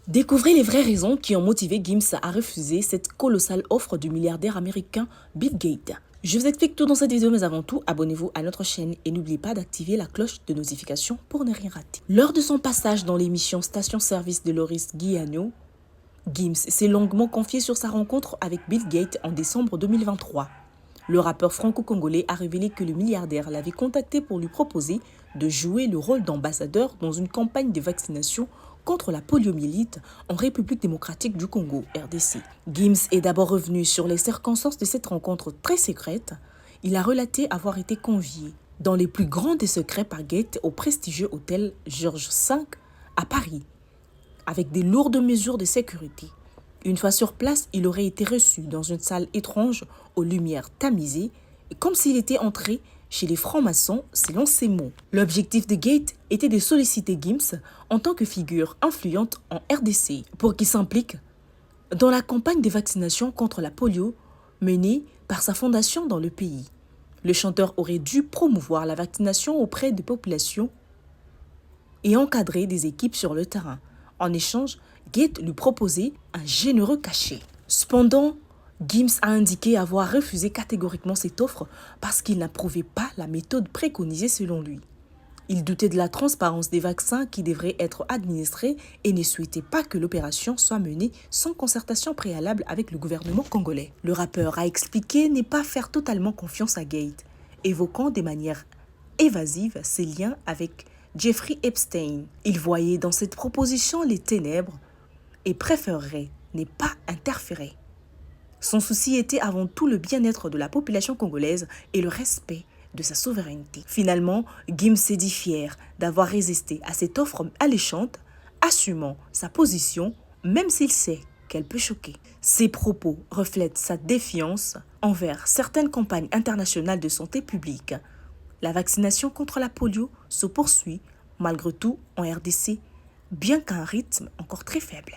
Découvrez les vraies raisons qui ont motivé Gims à refuser cette colossale offre du milliardaire américain Bill Gates. Je vous explique tout dans cette vidéo, mais avant tout, abonnez-vous à notre chaîne et n'oubliez pas d'activer la cloche de notification pour ne rien rater. Lors de son passage dans l'émission Station Service de Loris Guillagno, Gims s'est longuement confié sur sa rencontre avec Bill Gates en décembre 2023. Le rappeur franco-congolais a révélé que le milliardaire l'avait contacté pour lui proposer de jouer le rôle d'ambassadeur dans une campagne de vaccination contre la poliomyélite en République démocratique du Congo, RDC. Gims est d'abord revenu sur les circonstances de cette rencontre très secrète. Il a relaté avoir été convié dans les plus grands des secrets par Gates au prestigieux hôtel Georges V à Paris, avec des lourdes mesures de sécurité. Une fois sur place, il aurait été reçu dans une salle étrange aux lumières tamisées, comme s'il était entré chez les francs-maçons, selon ses mots. L'objectif de Gates était de solliciter Gims en tant que figure influente en RDC pour qu'il s'implique dans la campagne de vaccination contre la polio menée par sa fondation dans le pays. Le chanteur aurait dû promouvoir la vaccination auprès des populations et encadrer des équipes sur le terrain. En échange, Gates lui proposait un généreux cachet. Cependant, Gims a indiqué avoir refusé catégoriquement cette offre parce qu'il n'approuvait pas la méthode préconisée selon lui. Il doutait de la transparence des vaccins qui devraient être administrés et ne souhaitait pas que l'opération soit menée sans concertation préalable avec le gouvernement congolais. Le rappeur a expliqué ne pas faire totalement confiance à Gates, évoquant de manière évasive ses liens avec Jeffrey Epstein. Il voyait dans cette proposition les ténèbres et préférerait ne pas interférer. Son souci était avant tout le bien-être de la population congolaise et le respect de sa souveraineté. Finalement, Gims s'est dit fier d'avoir résisté à cette offre alléchante, assumant sa position, même s'il sait qu'elle peut choquer. Ses propos reflètent sa défiance envers certaines campagnes internationales de santé publique. La vaccination contre la polio se poursuit malgré tout en RDC, bien qu'à un rythme encore très faible.